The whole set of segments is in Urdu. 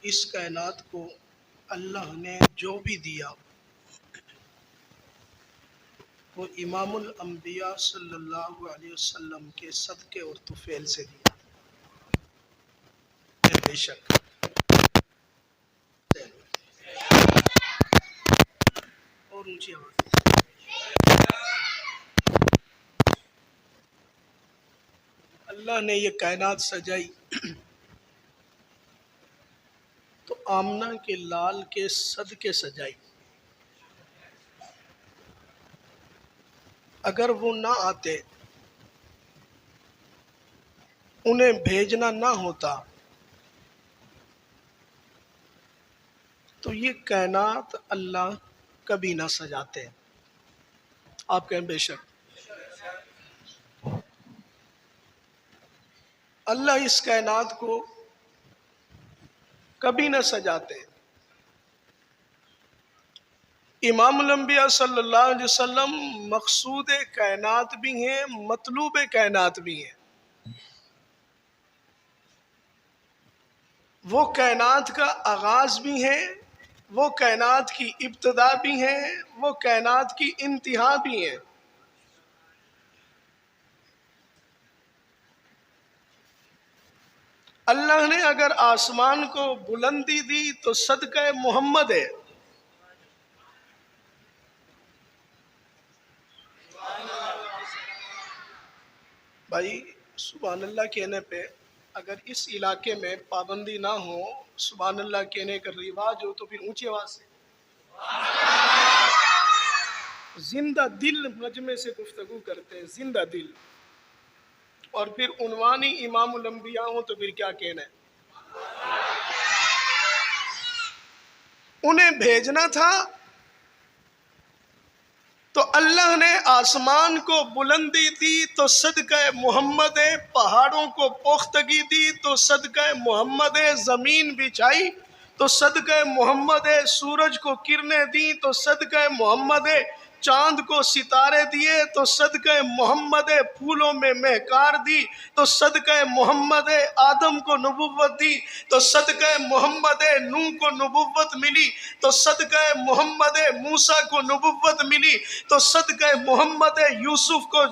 اس کائنات کو اللہ نے جو بھی دیا وہ امام الانبیاء صلی اللہ علیہ وسلم کے صدقے اور طفیل سے دیا۔ بے شک اور اونچی آواز اللہ نے یہ کائنات سجائی تو آمنہ کے لال کے صدقے سجائی۔ اگر وہ نہ آتے، انہیں بھیجنا نہ ہوتا تو یہ کائنات اللہ کبھی نہ سجاتے۔ آپ کہیں بے شک اللہ اس کائنات کو کبھی نہ سجاتے۔ امام الانبیاء صلی اللہ علیہ وسلم مقصود کائنات بھی ہیں، مطلوب کائنات بھی ہیں۔ وہ کائنات کا آغاز بھی ہیں، وہ کائنات کی ابتدا بھی ہیں، وہ کائنات کی انتہا بھی ہیں۔ اللہ نے اگر آسمان کو بلندی دی تو صدقہ محمد ہے۔ بھائی سبحان اللہ کہنے پہ اگر اس علاقے میں پابندی نہ ہو، سبحان اللہ کہنے کا رواج ہو، تو پھر اونچی آواز سے زندہ دل مجمع سے گفتگو کرتے ہیں، زندہ دل، اور پھر عنوانی امام الانبیاء ہوں تو پھر کیا کہنا ہے؟ انہیں بھیجنا تھا تو اللہ نے آسمان کو بلندی دی تو صدقہ محمد ہے، پہاڑوں کو پختگی دی تو صدقہ محمد ہے، زمین بچھائی تو صدقہ محمد ہے، سورج کو کرنیں دی تو صدقہ محمد ہے، چاند کو ستارے دیے تو صدقہ محمد ہے، پھولوں میں مہکار دی تو صدقہ محمد ہے، آدم کو نبوت دی تو صدقہ محمد ہے، نوح کو نبوت ملی تو صدقہ محمد ہے، موسیٰ کو نبوت ملی تو صدقہ محمد ہے، یوسف کو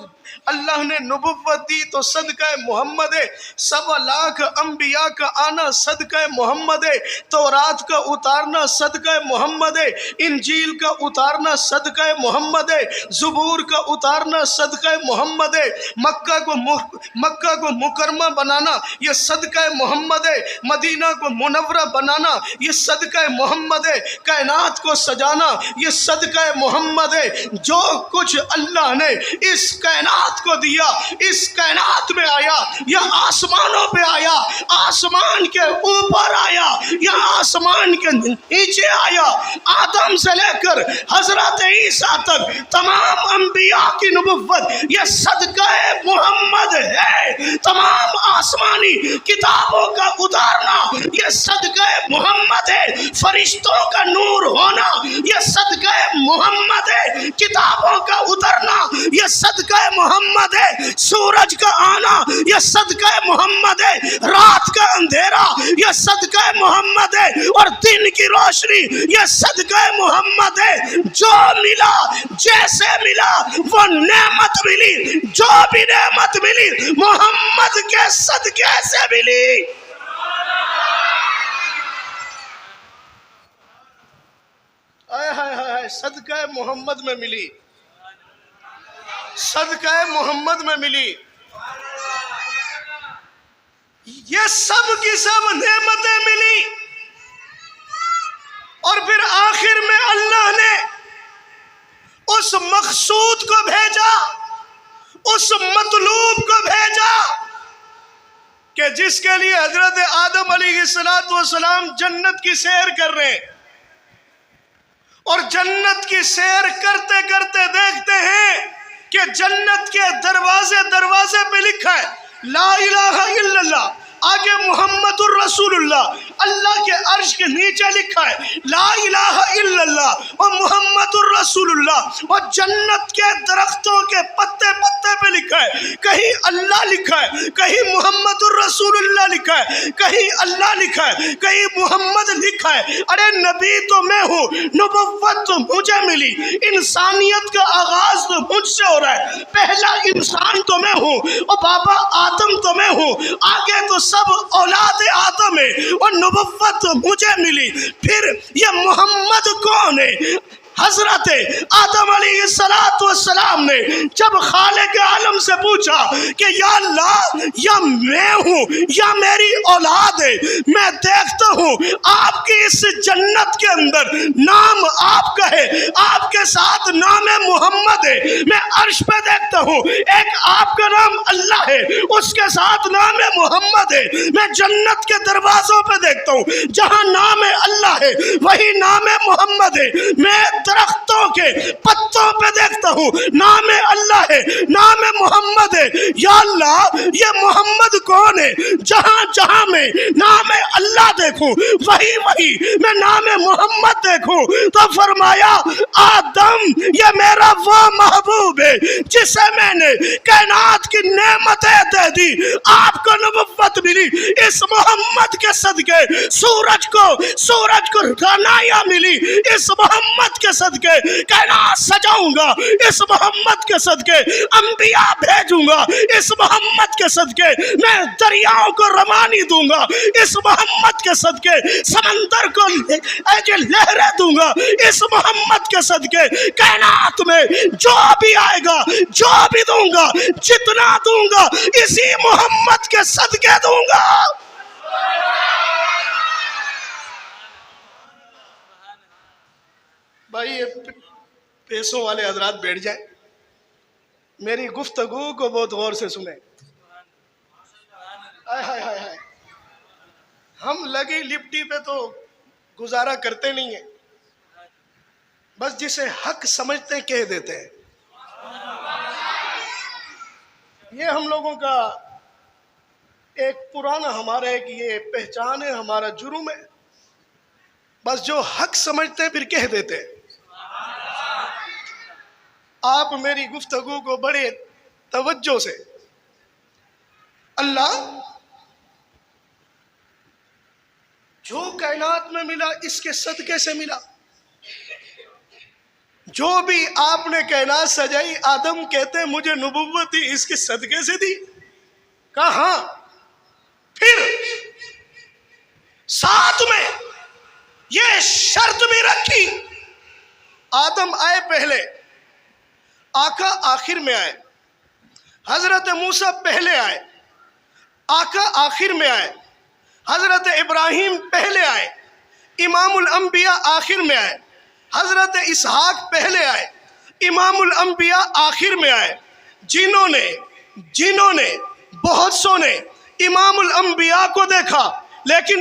اللہ نے نبوت دی تو صدقہ محمد ہے، 1.25 انبیاء کا آنا صدقہ محمد ہے، تورات کا اتارنا صدقہ محمد ہے، انجیل کا اتارنا صدقہ محمد ہے، زبور کا اتارنا صدقہ محمد ہے، مکہ کو مکرمہ بنانا یہ صدقہ محمد ہے، مدینہ کو منورہ بنانا یہ صدقہ محمد ہے، کائنات کو سجانا یہ صدقہ محمد ہے۔ جو کچھ اللہ نے اس کائنات کو دیا، اس کائنات میں آیا یا آسمانوں پہ آیا، آسمان کے اوپر آیا یا آسمان کے نیچے آیا، آدم سے لے کر حضرت عیسیٰ تک تمام انبیاء کی نبوت یہ صدقہ محمد ہے، تمام آسمانی کتابوں کا اتارنا یہ صدقہ محمد ہے، فرشتوں کا نور ہونا یہ صدقہ محمد ہے، کتابوں کا اترنا یہ صدقہ محمد ہے، سورج کا آنا یہ صدقہ محمد ہے، رات کا اندھیرا یہ صدقہ محمد ہے، اور دن کی روشنی یہ صدقہ محمد ہے۔ جو ملا جیسے ملا وہ نعمت ملی، جو بھی نعمت ملی محمد کے صدقے سے ملی۔ صدقہ محمد میں ملی، صدقہ محمد میں ملی، یہ سب کی سب نعمتیں ملی، اور پھر آخر میں اللہ نے اس مقصود کو بھیجا، اس مطلوب کو بھیجا کہ جس کے لیے حضرت آدم علیہ السلام جنت کی سیر کر رہے ہیں، اور جنت کی سیر کرتے کرتے دیکھتے ہیں کہ جنت کے دروازے پہ لکھا ہے لا الہ الا اللہ، آگے محمد الرسول اللہ، اللہ کے عرش کے نیچے لکھا ہے لا الہ الا اللہ اور محمد الرسول اللہ، اور جنت کے درختوں کے پتے پتے پہ لکھا ہے، کہیں اللہ لکھا ہے، کہیں محمد الرسول اللہ لکھا ہے، کہیں اللہ لکھا ہے، کہیں محمد لکھا ہے۔ ارے نبی تو میں ہوں، نبوت تو مجھے ملی، انسانیت کا آغاز تو مجھ سے ہو رہا ہے، پہلا انسان تو میں ہوں، اور بابا آدم تو میں ہوں، آگے تو سب اولاد آدم ہے، اور نبوت تو مجھے ملی۔ پھر یہ محمد کون ہے؟ حضرت آدم علیہ السلام نے جب خالق عالم سے پوچھا کہ یا اللہ یا میں ہوں یا میری اولاد ہے، میں دیکھتا ہوں آپ کی اس جنت کے اندر نام آپ کا ہے، آپ کے ساتھ نام محمد ہے، میں عرش پہ دیکھتا ہوں ایک آپ کا نام اللہ ہے، اس کے ساتھ نام محمد ہے، میں جنت کے دروازوں پہ دیکھتا ہوں جہاں نام اللہ ہے وہی نام محمد ہے، میں درختوں کے پتوں پہ دیکھتا ہوں نام اللہ ہے، نام محمد ہے، یا اللہ یہ محمد کون ہے؟ جہاں جہاں میں نام اللہ دیکھوں وہی میں نام محمد دیکھوں۔ تو فرمایا آدم یہ میرا وہ محبوب ہے جسے میں نے کائنات کی نعمتیں دے دی، آپ کو نبوت ملی، اس محمد کے صدقے سورج کو رانایا ملی، اس محمد کے صدقے کائنات سجاؤں گا، اس محمد کے صدقے انبیاء بھیجوں گا، اس محمد کے صدقے میں دریاؤں کو روانی دوں گا، اس محمد کے صدقے سمندر کو لہریں دوں گا، اس محمد کے صدقے کائنات میں جو بھی آئے گا جو بھی دوں گا جتنا دوں گا اسی محمد کے صدقے دوں گا۔ بھائی یہ پیسوں والے حضرات بیٹھ جائیں، میری گفتگو کو بہت غور سے سنیں۔ ہم لگی لپٹی پہ تو گزارا کرتے نہیں ہیں، بس جسے حق سمجھتے ہیں کہہ دیتے ہیں۔ یہ ہم لوگوں کا ایک پرانا ہمارا ایک یہ پہچان ہے، ہمارا جرم ہے، بس جو حق سمجھتے ہیں پھر کہہ دیتے ہیں۔ آپ میری گفتگو کو بڑے توجہ سے، اللہ جو کائنات میں ملا اس کے صدقے سے ملا، جو بھی آپ نے کائنات سجائی آدم کہتے ہیں مجھے نبوت دی اس کے صدقے سے دی، کہا ہاں، پھر ساتھ میں یہ شرط بھی رکھی آدم آئے پہلے، آقا آخر میں آئے، حضرت موسیٰ پہلے آئے، آقا آخر میں آئے، حضرت ابراہیم پہلے آئے، امام الانبیاء آخر میں آئے، حضرت اسحاق پہلے آئے، امام الانبیاء آخر میں آئے۔ جنہوں نے بہت سو نے امام الانبیاء کو دیکھا، لیکن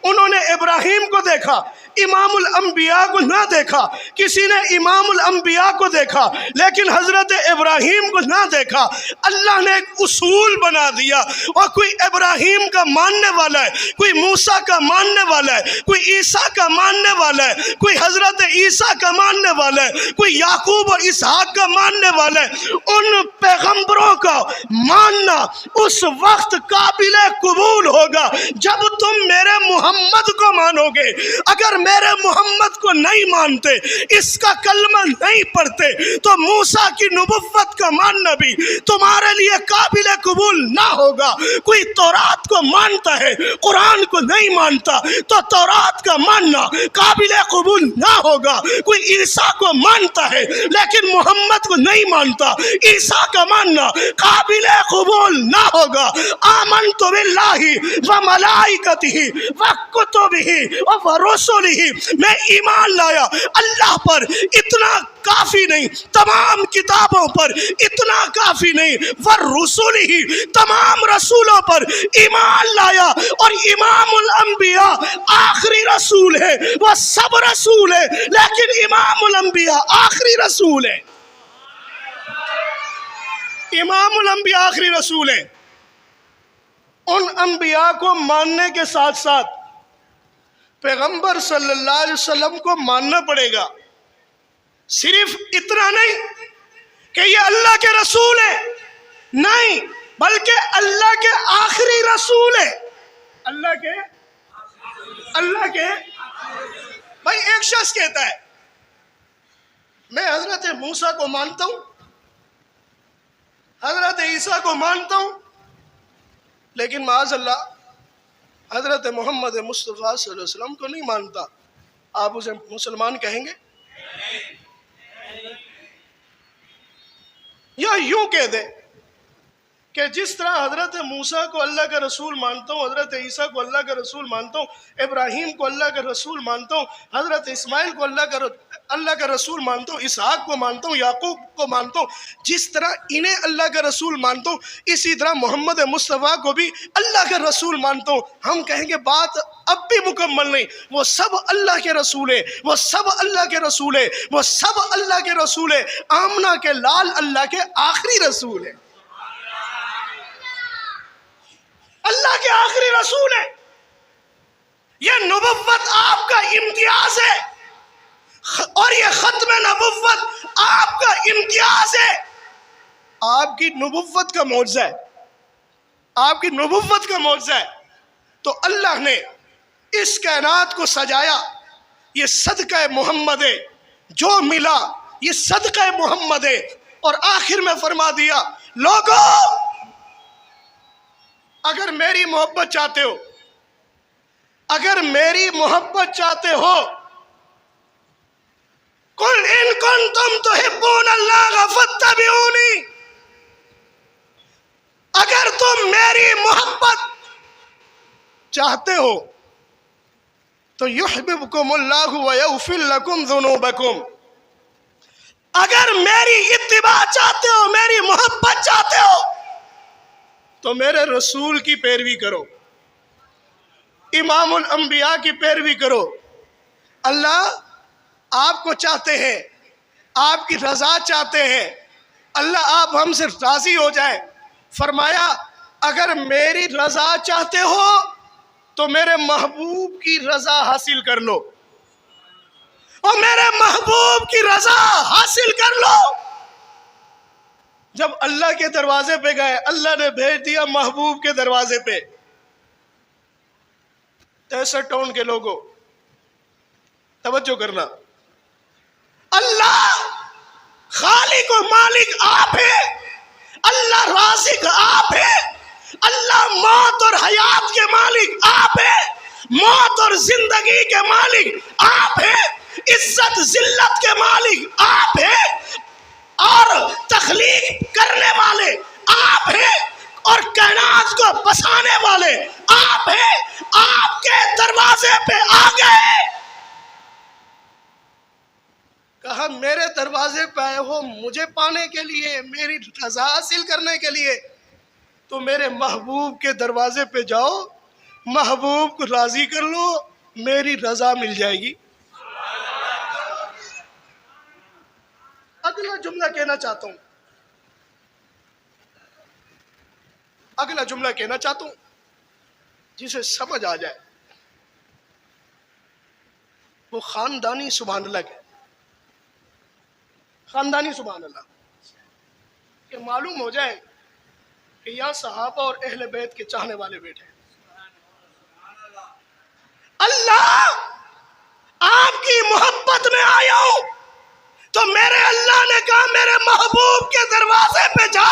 انہوں نے ابراہیم کو دیکھا، امام الانبیاء کو نہ دیکھا۔ کسی نے امام الانبیاء کو دیکھا لیکن حضرت ابراہیم کو نہ دیکھا۔ اللہ نے ایک اصول بنا دیا، اور کوئی ابراہیم کا ماننے والا ہے، کوئی موسیٰ کا ماننے والا ہے، کوئی عیسیٰ کا ماننے والا ہے، کوئی حضرت عیسیٰ کا ماننے والا ہے، کوئی یعقوب اور اسحاق کا ماننے والا ہے۔ ان پیغمبروں کا ماننا اس وقت قابل قبول ہوگا جب تم میرے محمد کو مانو گے۔ اگر میرے محمد کو نہیں مانتے، اس کا کلمہ نہیں پڑھتے، تو موسیٰ کی نبوت کا ماننا بھی تمہارے لیے قابل قبول نہ ہوگا۔ کوئی تورات کو مانتا ہے قرآن کو نہیں مانتا تو تورات کا ماننا قابل قبول نہ ہوگا۔ کوئی عیسیٰ کو مانتا ہے لیکن محمد کو نہیں مانتا، عیسیٰ کا ماننا قابل قبول نہ ہوگا۔ آمنت باللہ وملائکتہ وکتبہ ورسلہ، میں ایمان لایا اللہ پر، اتنا کافی نہیں، تمام کتابوں پر اتنا کافی نہیں، ورسلہ، تمام رسولوں پر ایمان لایا، اور امام الانبیاء آخری رسول ہے، وہ سب رسول ہے لیکن امام الانبیاء آخری رسول ہے۔ امام الانبیاء آخری رسول ہے۔ ان انبیاء کو ماننے کے ساتھ ساتھ پیغمبر صلی اللہ علیہ وسلم کو ماننا پڑے گا. صرف اتنا نہیں کہ یہ اللہ کے رسول ہے، نہیں، بلکہ اللہ کے آخری رسول ہے. اللہ کے بھائی ایک شخص کہتا ہے میں حضرت موسیٰ کو مانتا ہوں، حضرت عیسیٰ کو مانتا ہوں، لیکن معاذ اللہ حضرت محمد مصطفیٰ صلی اللہ علیہ وسلم کو نہیں مانتا. آپ اسے مسلمان کہیں گے؟ یا یوں کہہ دیں کہ جس طرح حضرت موسیٰ کو اللہ کا رسول مانتا ہوں، حضرت عیسیٰ کو اللہ کا رسول مانتا ہوں، ابراہیم کو اللہ کا رسول مانتا ہوں، حضرت اسماعیل کو اللہ کا رسول مانتا ہوں، اسحاق کو مانتا ہوں، یعقوب کو مانتا ہوں، جس طرح انہیں اللہ کا رسول مانتا ہوں، اسی طرح محمد مصطفیٰ کو بھی اللہ کا رسول مانتا ہوں. ہم کہیں گے بات اب بھی مکمل نہیں، وہ سب اللہ کے رسول ہیں، وہ سب اللہ کے رسول ہیں، وہ سب اللہ کے رسول ہیں. آمنہ کے لال اللہ کے آخری رسول ہیں، اللہ کے آخری رسول ہے. یہ نبوت آپ کا امتیاز ہے، اور یہ ختم نبوت آپ کا امتیاز ہے. آپ کی نبوت کا معجزہ ہے، آپ کی نبوت کا معجزہ ہے. تو اللہ نے اس کائنات کو سجایا، یہ صدقہ محمد ہے، جو ملا یہ صدقہ محمد ہے. اور آخر میں فرما دیا لوگوں اگر میری محبت چاہتے ہو، اگر میری محبت چاہتے ہو، قل ان کنتم تحبون اللہ فاتبعونی، اگر تم میری محبت چاہتے ہو تو یحببکم اللہ ویغفر لکم ذنوبکم. اگر میری اتباع چاہتے ہو، میری محبت چاہتے ہو تو میرے رسول کی پیروی کرو، امام الانبیاء کی پیروی کرو. اللہ آپ کو چاہتے ہیں، آپ کی رضا چاہتے ہیں، اللہ آپ ہم سے راضی ہو جائے. فرمایا اگر میری رضا چاہتے ہو تو میرے محبوب کی رضا حاصل کر لو، اور میرے محبوب کی رضا حاصل کر لو. جب اللہ کے دروازے پہ گئے، اللہ نے بھیج دیا محبوب کے دروازے پہ. 63 ٹاؤن کے لوگوں توجہ کرنا، اللہ خالق و مالک آپ ہے، اللہ رازق آپ ہے، اللہ موت اور حیات کے مالک آپ ہے، موت اور زندگی کے مالک آپ ہے، عزت ذلت کے مالک آپ ہے، اور تخلیق کرنے والے آپ ہیں، اور کائنات کو بسانے والے آپ ہیں. آپ کے دروازے پہ آ گئے، کہا میرے دروازے پہ آئے ہو مجھے پانے کے لیے، میری رضا حاصل کرنے کے لیے، تو میرے محبوب کے دروازے پہ جاؤ، محبوب کو راضی کر لو، میری رضا مل جائے گی. اگلا جملہ کہنا چاہتا ہوں، اگلا جملہ کہنا چاہتا ہوں جسے سمجھ آ جائے. وہ خاندانی سبحان اللہ ہے، خاندانی سبحان اللہ، کہ معلوم ہو جائے کہ یہاں صحابہ اور اہل بیت کے چاہنے والے بیٹھے. اللہ آپ کی محبت میں آیا ہوں تو میرے اللہ نے کہا میرے محبوب کے دروازے پہ جا.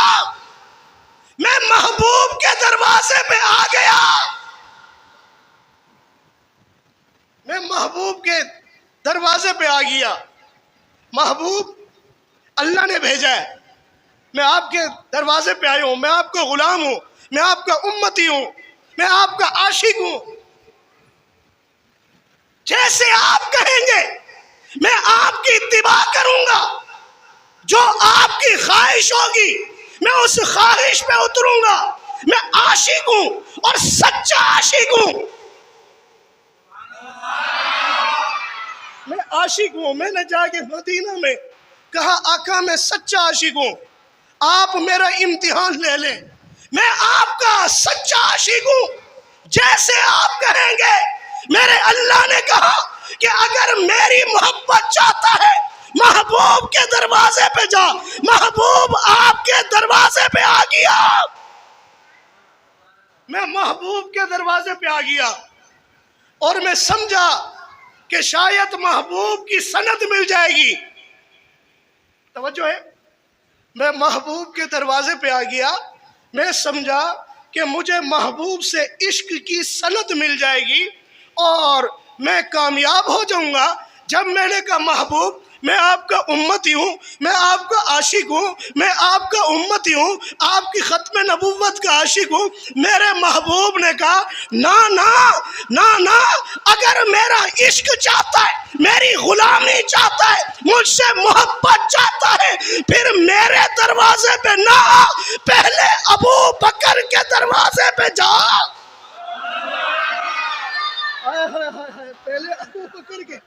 میں محبوب کے دروازے پہ آ گیا، میں محبوب کے دروازے پہ آ گیا. محبوب اللہ نے بھیجا ہے، میں آپ کے دروازے پہ آیا ہوں، میں آپ کا غلام ہوں، میں آپ کا امتی ہوں، میں آپ کا عاشق ہوں. جیسے آپ کہیں گے میں آپ کی اتباع کروں گا، جو آپ کی خواہش ہوگی میں اس خواہش پہ اتروں گا. میں عاشق ہوں اور سچا عاشق ہوں، میں عاشق ہوں. میں نے جا کے مدینہ میں کہا آقا میں سچا عاشق ہوں، آپ میرا امتحان لے لیں، میں آپ کا سچا عاشق ہوں. جیسے آپ کہیں گے میرے اللہ نے کہا کہ اگر میری محبت چاہتا ہے محبوب کے دروازے پہ جا، محبوب آپ کے دروازے پہ آ گیا، میں محبوب کے دروازے پہ آ گیا اور میں سمجھا کہ شاید محبوب کی سند مل جائے گی، توجہ ہے، میں محبوب کے دروازے پہ آ گیا، میں سمجھا کہ مجھے محبوب سے عشق کی سند مل جائے گی اور میں کامیاب ہو جاؤں گا۔ جب میں نے کہا محبوب میں آپ کا امتی ہوں، میں آپ کا عاشق ہوں، میں آپ کا امتی ہوں، آپ کی ختم نبوت کا عاشق ہوں، میرے محبوب نے کہا نا نا نا نا، اگر میرا عشق چاہتا ہے، میری غلامی چاہتا ہے، مجھ سے محبت چاہتا ہے، پھر میرے دروازے پہ نہ آ، پہلے ابو بکر کے دروازے پہ جا۔ پہلے ابو بکر کے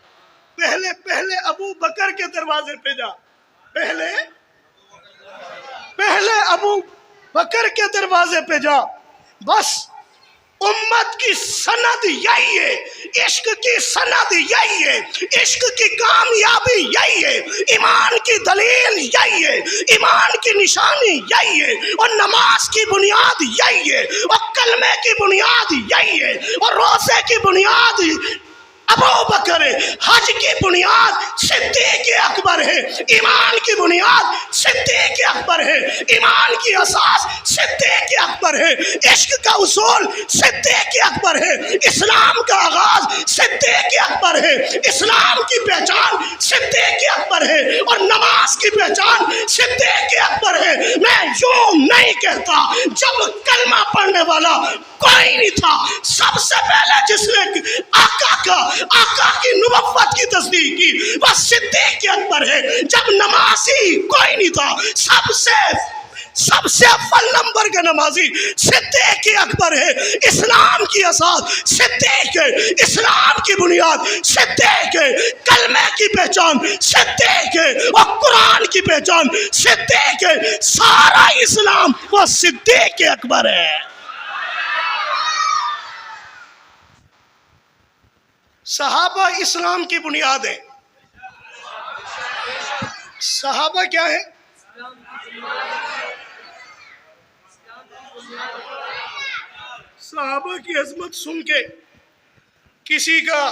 پہلے ابو بکر کے دروازے پہ جا، پہلے ابو بکر کے دروازے پہ جا۔ بس امت کی سند یہی ہے، عشق کی سند یہی ہے، عشق کی کامیابی یہی ہے، ایمان کی دلیل یہی ہے، ایمان کی نشانی یہی ہے، اور نماز کی بنیاد یہی ہے، اور کلمے کی بنیاد یہی ہے، اور روزے کی بنیاد ابو بکر ہے، حج کی بنیاد صدیق اکبر ہے، ایمان کی بنیاد صدیق اکبر ہے، ایمان کی اساس صدیق اکبر ہے، عشق کا اصول صدیق اکبر ہے، اسلام کا آغاز صدیق اکبر ہے، اسلام کی پہچان صدیق اکبر ہے، اور نماز کی پہچان صدیق اکبر ہے۔ میں یوں نہیں کہتا، جب کلمہ پڑھنے والا کوئی نہیں تھا، سب سے پہلے جس نے آقا کی نبوت کی تصدیق کی وہ صدیق اکبر ہے۔ جب نمازی کوئی نہیں تھا، سب سے اول نمبر کا نمازی صدیق اکبر ہے۔ اسلام کی اساس صدیق ہے، اسلام کی بنیاد صدیق ہے، کلمے کی پہچان صدیق ہے، اور قرآن کی پہچان صدیق ہے، سارا اسلام وہ صدیق اکبر ہے۔ صحابہ اسلام کی بنیاد ہے۔ صحابہ کیا ہے؟ صحابہ کی عظمت سن کے کسی کا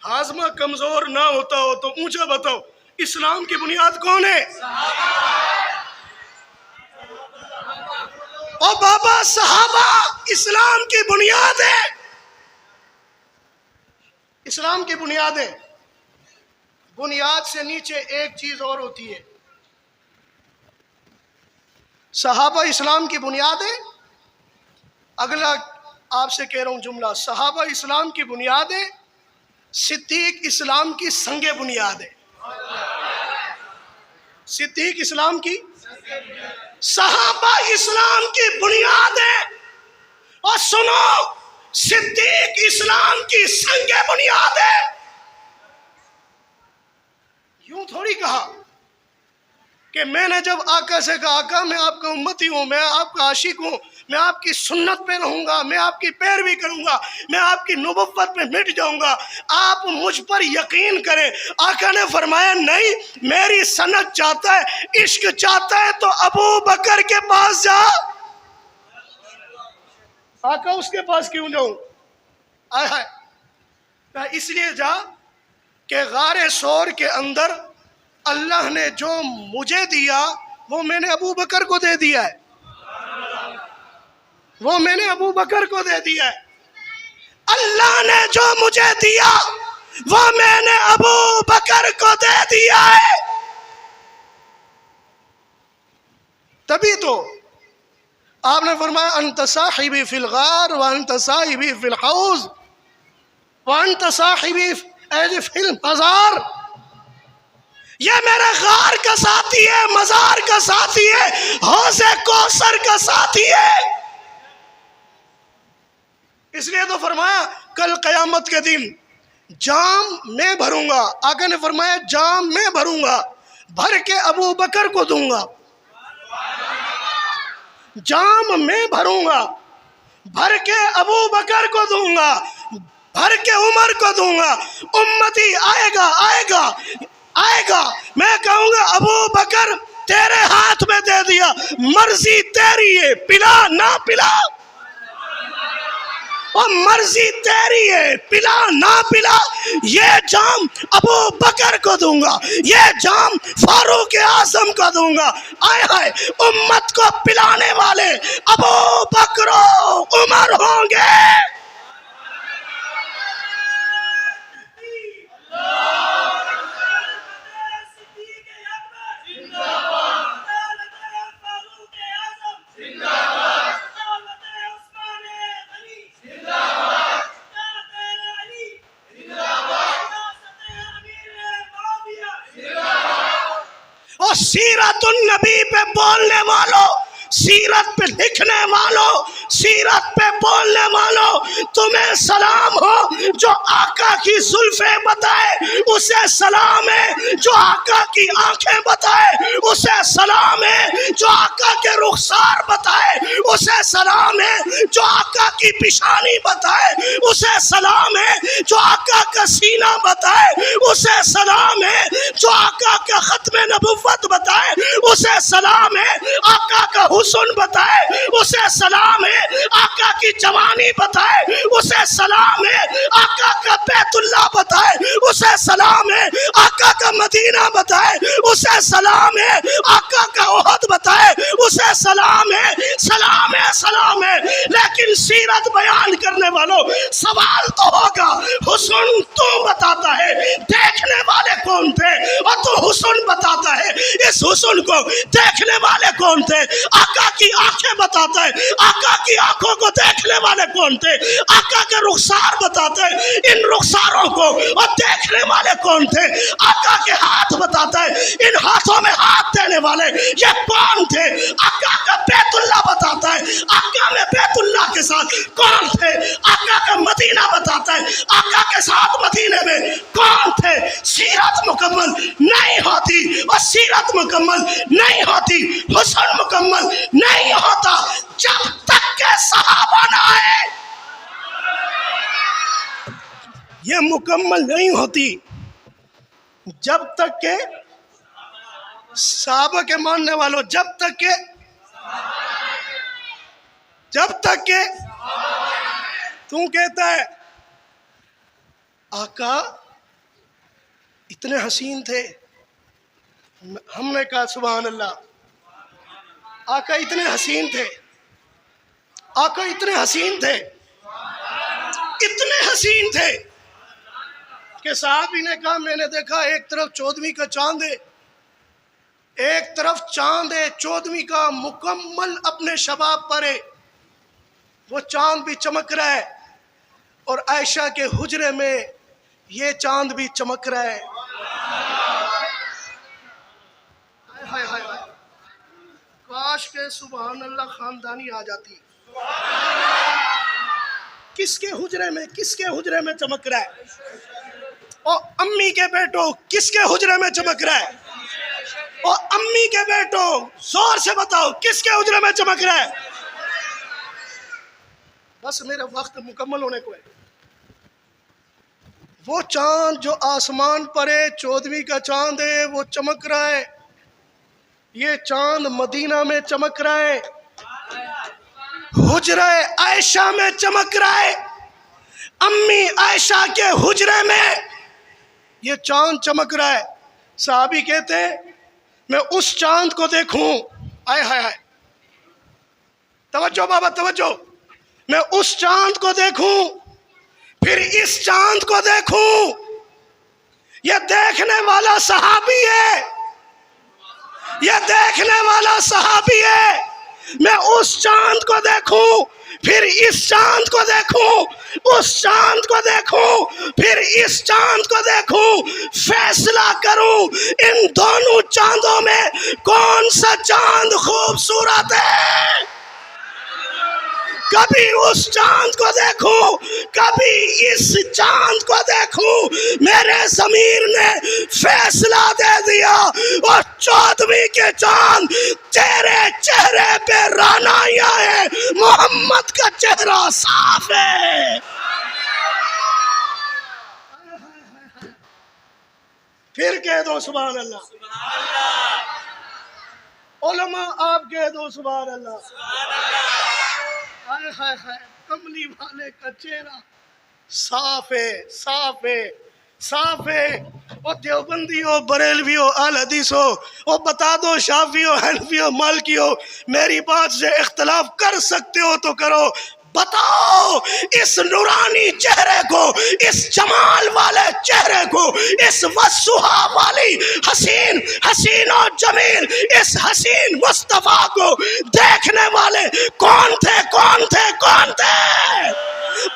ہاضمہ کمزور نہ ہوتا ہو تو اونچا بتاؤ، اسلام کی بنیاد کون ہے؟ او بابا، صحابہ اسلام کی بنیاد ہے، اسلام کی بنیاد ہے۔ بنیاد سے نیچے ایک چیز اور ہوتی ہے، صحابہ اسلام کی بنیاد ہے۔ اگلا آپ سے کہہ رہا ہوں جملہ، صحابہ اسلام کی بنیاد ہے، صدیق اسلام کی سنگ بنیاد ہے۔ صدیق اسلام کی، صحابہ اسلام کی بنیاد ہے، اور سنو صدیق اسلام کی سنگ بنیاد ہے۔ یوں تھوڑی کہا کہ میں نے جب آقا سے کہا آقا میں آپ کا امتی ہوں، میں آپ کا عاشق ہوں، میں آپ کی سنت پہ رہوں گا، میں آپ کی پیروی کروں گا، میں آپ کی نبوت پہ مٹ جاؤں گا، آپ مجھ پر یقین کریں۔ آقا نے فرمایا نہیں، میری سنت چاہتا ہے، عشق چاہتا ہے تو ابو بکر کے پاس جا۔ آقا اس کے پاس کیوں جاؤں؟ اس لیے جا کہ غار ثور کے اندر اللہ نے جو مجھے دیا وہ میں نے ابو بکر کو دے دیا ہے، وہ میں نے ابو بکر کو دے دیا ہے۔ اللہ نے جو مجھے دیا وہ میں نے ابو بکر کو دے دیا ہے۔ تبھی تو آپ نے فرمایا انت صاحبی فی الغار وانت صاحبی فی الحوض وانت صاحبی فی المزار، یہ میرے غار کا ساتھی ہے، مزار کا ساتھی ہے، حوض کوثر کا ساتھی ہے۔ اس لیے تو فرمایا کل قیامت کے دن جام میں بھروں گا، آقا نے فرمایا جام میں بھروں گا، بھر کے ابو بکر کو دوں گا، جام میں بھروں گا، بھر کے ابو بکر کو دوں گا، بھر کے عمر کو دوں گا، امتی آئے گا آئے گا آئے گا، میں کہوں گا ابو بکر تیرے ہاتھ میں دے دیا، مرضی تیری ہے، پلا نہ پلا، اور مرضی تیری ہے، پلا نہ پلا، یہ جام ابو بکر کو دوں گا، یہ جام فاروق اعظم کو دوں گا۔ آئے ہائے، امت کو پلانے والے ابو بکر و عمر ہوں گے۔ اور سیرت النبی پہ بولنے والوں، سیرت پہ لکھنے والوں، سیرت پہ بولنے والوں، تمہیں سلام ہو۔ جو آقا کی زلفیں بتائے اسے سلام ہے، جو آقا کی آنکھیں بتائے اسے سلام ہے، جو آقا کے رخسار بتائے اسے سلام ہے، جو آقا کی پیشانی بتائے اسے سلام ہے، جو آقا کا سینہ بتائے اسے سلام ہے، جو آقا کا ختم نبوت بتائے اسے سلام ہے، آقا کا حسن بتائے اسے سلام ہے، آقا کی جوانی بتائے اسے سلام ہے، آقا کا بیت اللہ بتائے اسے سلام ہے، آقا کا مدینہ بتائے اسے سلام ہے، آقا کا احد بتائے اسے سلام ہے، سلام ہے سلام ہے۔ لیکن سیرت بیان کرنے والوں، سوال تو ہوگا، حسن تو بتاتا ہے، دیکھنے والے کون تھے؟ اور تو حسن بتاتا ہے، اس حسن کو دیکھنے والے کون تھے؟ آقا کی آنکھیں بتاتا ہے، آقا کی آنکھوں کو دیکھنے والے کون تھے؟ آقا کے رخسار بتاتا ہے، ان رخساروں کو اور دیکھنے والے کون تھے؟ آقا کے ہاتھ بتاتا ہے، ان ہاتھوں میں ہاتھ دینے والے یہ کون تھے؟ آقا کا بیت اللہ بتاتا ہے، آقا میں بیت اللہ کے ساتھ کون تھے؟ آقا کا مدینہ بتاتا ہے، آقا کے ساتھ مدینے میں کون تھے؟ سیرت مکمل نہیں ہوتی، اور سیرت مکمل نہیں ہوتی، حسن مکمل نہیں ہوتا جب تک کہ صحابہ نہ آئے۔ یہ مکمل نہیں ہوتی جب تک کہ صحابہ کے ماننے والوں، جب تک کہ تو کہتا ہے آقا اتنے حسین تھے، ہم نے کہا سبحان اللہ، آقا اتنے حسین تھے، آقا اتنے حسین تھے، اتنے حسین تھے کہ صحابی نے کہا میں نے دیکھا ایک طرف 14ویں کا چاند ہے، ایک طرف چاند ہے 14ویں کا مکمل اپنے شباب پر ہے، وہ چاند بھی چمک رہا ہے، اور عائشہ کے حجرے میں یہ چاند بھی چمک رہا ہے۔ ہائے ہائے ہائے، کاش کہ سبحان اللہ خاندانی آ جاتی۔ کس کے حجرے میں، کس کے حجرے میں چمک رہا ہے؟ اور امی کے بیٹوں کس کے حجرے میں چمک رہا ہے؟ اور امی کے بیٹوں زور سے بتاؤ کس کے حجرے میں چمک رہا ہے؟ بس میرا وقت مکمل ہونے کو ہے۔ وہ چاند جو آسمان پر ہے 14ویں کا چاند ہے، وہ چمک رہا ہے، یہ چاند مدینہ میں چمک رہا ہے، حجرہ عائشہ میں چمک رہا ہے، امی عائشہ کے حجرے میں یہ چاند چمک رہا ہے۔ صحابی کہتے ہیں میں اس چاند کو دیکھوں، آئے ہائے ہائے، توجہ بابا توجہ، میں اس چاند کو دیکھوں، پھر اس چاند کو دیکھوں، یہ دیکھنے والا صحابی ہے، یہ دیکھنے والا صحابی ہے، میں اس چاند کو دیکھوں، پھر اس چاند کو دیکھوں، اس چاند کو دیکھوں، پھر اس چاند کو دیکھوں، فیصلہ کروں ان دونوں چاندوں میں کون سا چاند خوبصورت ہے۔ کبھی اس چاند کو دیکھوں، کبھی اس چاند کو دیکھوں، میرے ضمیر نے فیصلہ دے دیا، اور 14ویں کے چاند تیرے چہرے پہ رعنائیاں ہے، محمد کا چہرہ صاف ہے۔ پھر کہہ دو سبحان اللہ. علماء آپ کہہ دو سبحان اللہ. ہائے ہائے ہائے، کملی والے کا چہرہ صاف ہے، صاف ہے، صاف ہے. اور دیوبندی ہو، بریلوی ہو، اہل حدیث ہو، اور بتا دو شافعی ہو، حنفی ہو، مالکی ہو، میری بات سے اختلاف کر سکتے ہو تو کرو. بتاؤ اس نورانی چہرے کو، اس جمال والے چہرے کو، اس وسوحا والی حسین حسین و جمیل اس حسین مصطفیٰ کو دیکھنے والے کون تھے، کون تھے، کون تھے؟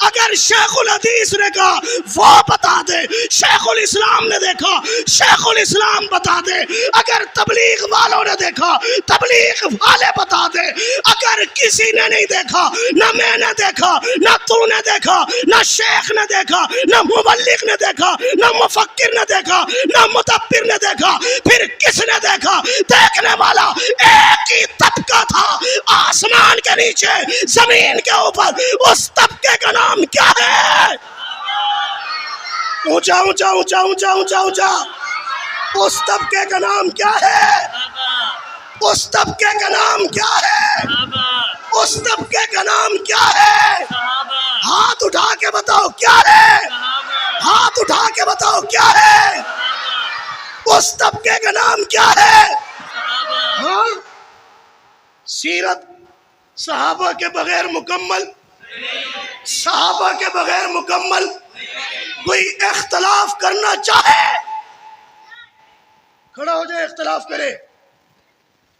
اگر شیخ الحدیث نے کہا وہ بتا دے، شیخ الاسلام نے دیکھا شیخ الاسلام بتا دے، اگر تبلیغ والوں نے دیکھا تبلیغ والے بتا دے، اگر کسی نے نہیں دیکھا، نہ میں نے دیکھا، نہ تو نے دیکھا، نہ شیخ نے دیکھا، نہ مبلغ نے دیکھا، نہ مفکر نے دیکھا، نہ مدبر نے دیکھا، پھر کس نے دیکھا؟ دیکھنے والا ایک ہی طبقہ تھا، آسمان کے نیچے زمین کے اوپر. اس طبقے کا نام کیا ہے؟ اونچا اونچا اونچا اونچا اونچا اونچا. اس طبقے کا نام کیا ہے؟ اس طبقے کا نام کیا ہے؟ اس طبقے کا نام کیا ہے؟ ہاتھ اٹھا کے بتاؤ کیا ہے؟ ہاتھ اٹھا کے بتاؤ کیا ہے؟ اس طبقے کا نام کیا ہے؟ ہاں، سیرت صحابہ کے بغیر مکمل، صحابہ کے بغیر مکمل. کوئی اختلاف کرنا چاہے کھڑا ہو جائے، اختلاف کرے،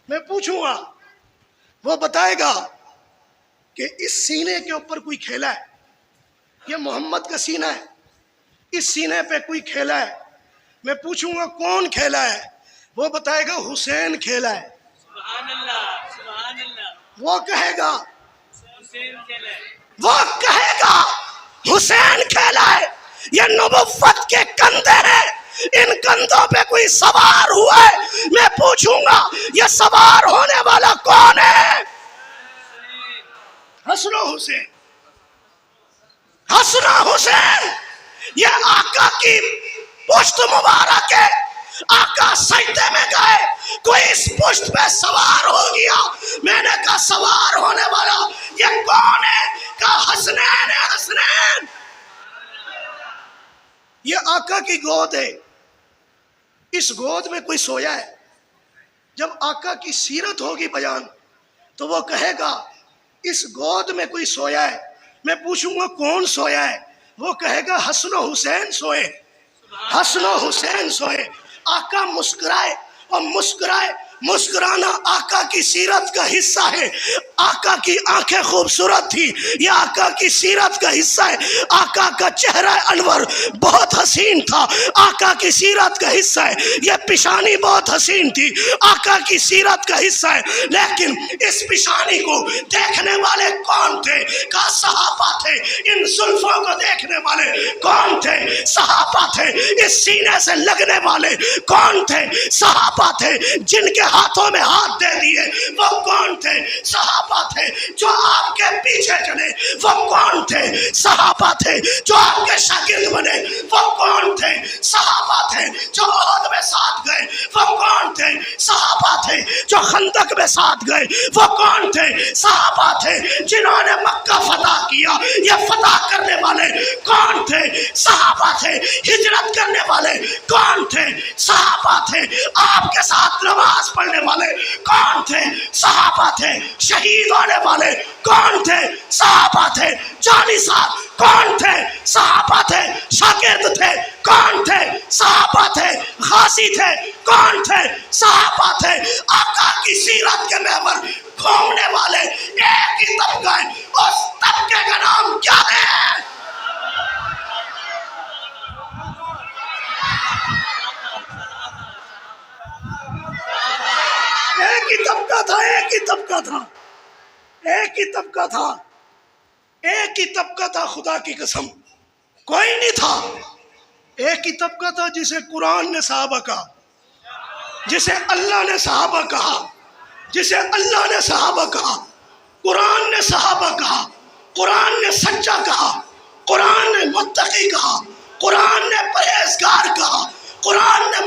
میں پوچھوں گا، وہ بتائے گا کہ اس سینے کے اوپر کوئی کھیلا ہے، یہ محمد کا سینہ ہے، اس سینے پہ کوئی کھیلا ہے. میں پوچھوں گا کون کھیلا ہے، وہ بتائے گا حسین کھیلا ہے. سبحان اللہ، سبحان اللہ. وہ کہے گا، حسین کھیلا ہے. وہ کہے گا حسین کھیلا ہے. یہ نبوت کے کندھے ہیں، ان کندھوں پہ کوئی سوار ہوا ہے. میں پوچھوں گا یہ سوار ہونے والا کون ہے؟ حسن و حسین، حسن و حسین. یہ آقا کی پشت مبارک ہے. آقا سجدے میں گئے، کوئی اس پشت پہ سوار ہو گیا. میں نے کہا سوار ہونے والا یہ کون ہے؟ کہا حسنین ہے، حسنین. یہ آقا کی گود ہے، اس گود میں کوئی سویا ہے. جب آقا کی سیرت ہوگی بیان تو وہ کہے گا اس گود میں کوئی سویا ہے. میں پوچھوں گا کون سویا ہے؟ وہ کہے گا حسن و حسین سوئے، حسن و حسین سوئے. آقا مسکرائے، اور مسکرائے، مسکرانا آقا کی سیرت کا حصہ ہے. آقا کی آنکھیں خوبصورت تھی، یہ آقا کی سیرت کا حصہ ہے. آقا کا چہرہ انور بہت حسین تھا، آقا کی سیرت کا حصہ ہے. یہ پیشانی بہت حسین تھی، آقا کی سیرت کا حصہ ہے. لیکن اس پیشانی کو دیکھنے والے کون تھے؟ کہا صحابہ تھے. ان زلفوں کو دیکھنے والے کون تھے؟ صحابہ تھے. اس سینے سے لگنے والے کون تھے؟ صحابہ تھے. جن کے ہاتھوں میں ہاتھ دے دیے وہ کون تھے؟ صحابہ تھے. جو آپ کے پیچھے چلے وہ کون تھے؟ صحابہ تھے. جو آپ کے شاگرد بنے وہ کون تھے؟ صحابہ تھے. جو احد میں ساتھ گئے وہ کون تھے؟ صحابہ تھے. جو خندق میں ساتھ گئے وہ کون تھے؟ صحابہ تھے. جنہوں نے مکہ فتح کیا، یہ فتح کرنے والے کون تھے؟ صحابہ تھے. ہجرت کرنے والے کون تھے؟ صحابہ تھے. آپ کے ساتھ نماز پڑھنے والے کون تھے؟ صحابہ تھے. شہید ہونے والے کون تھے؟ صحابہ تھے. جانی صاحب کون تھے؟ صحابہ تھے. شاگرد تھے کون تھے؟ صحابہ تھے. غازی تھے کون تھے؟ صحابہ تھے. آقا کی سیرت کے محور گھومنے والے ایک ہی طبقہ ہے، اس طبقے کا نام کیا ہے؟ ایک ہی طبقہ تھا، ایک ہی طبقہ تھا، ایک ہی طبقہ تھا، ایک ہی طبقہ تھا. خدا کی قسم کوئی نہیں تھا. ایک ہی طبقہ تھا جسے قرآن نے صحابہ کہا، جسے اللہ نے صحابہ کہا، جسے اللہ نے صحابہ کہا. قرآن نے صحابہ کہا، قرآن نے سچا کہا، قرآن نے متقی کہا، قرآن نے پرہیزگار کہا، قرآن نے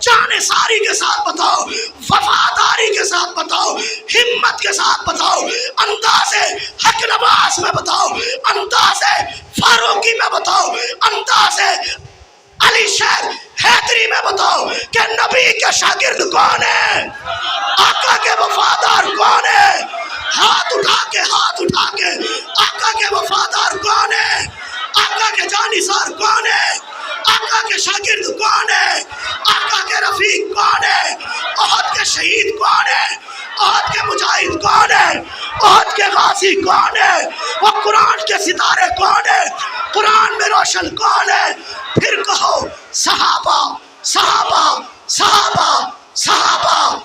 جان ساری کے ساتھ بتاؤ، وفاداری کے ساتھ بتاؤ، ہمت کے ساتھ بتاؤ، انداز حق نواز میں بتاؤ، انداز فاروقی میں بتاؤ، انداز علی شیر حیدری میں بتاؤ کہ نبی کے شاگرد کون ہے، آقا کے وفادار کون ہے، ہاتھ اٹھا کے آقا کے وفادار کون ہے، آقا کے جانثار کون ہے، آقا کے شاگرد کون ہے، آقا کے رفیق کون ہے، احد کے شہید کون ہے، احد کے مجاہد کون ہے، احد کے غازی کون ہے، وہ قرآن کے ستارے کون ہے، قرآن میں روشن کون ہے، پھر کہو صحابہ صحابہ صحابہ صحابہ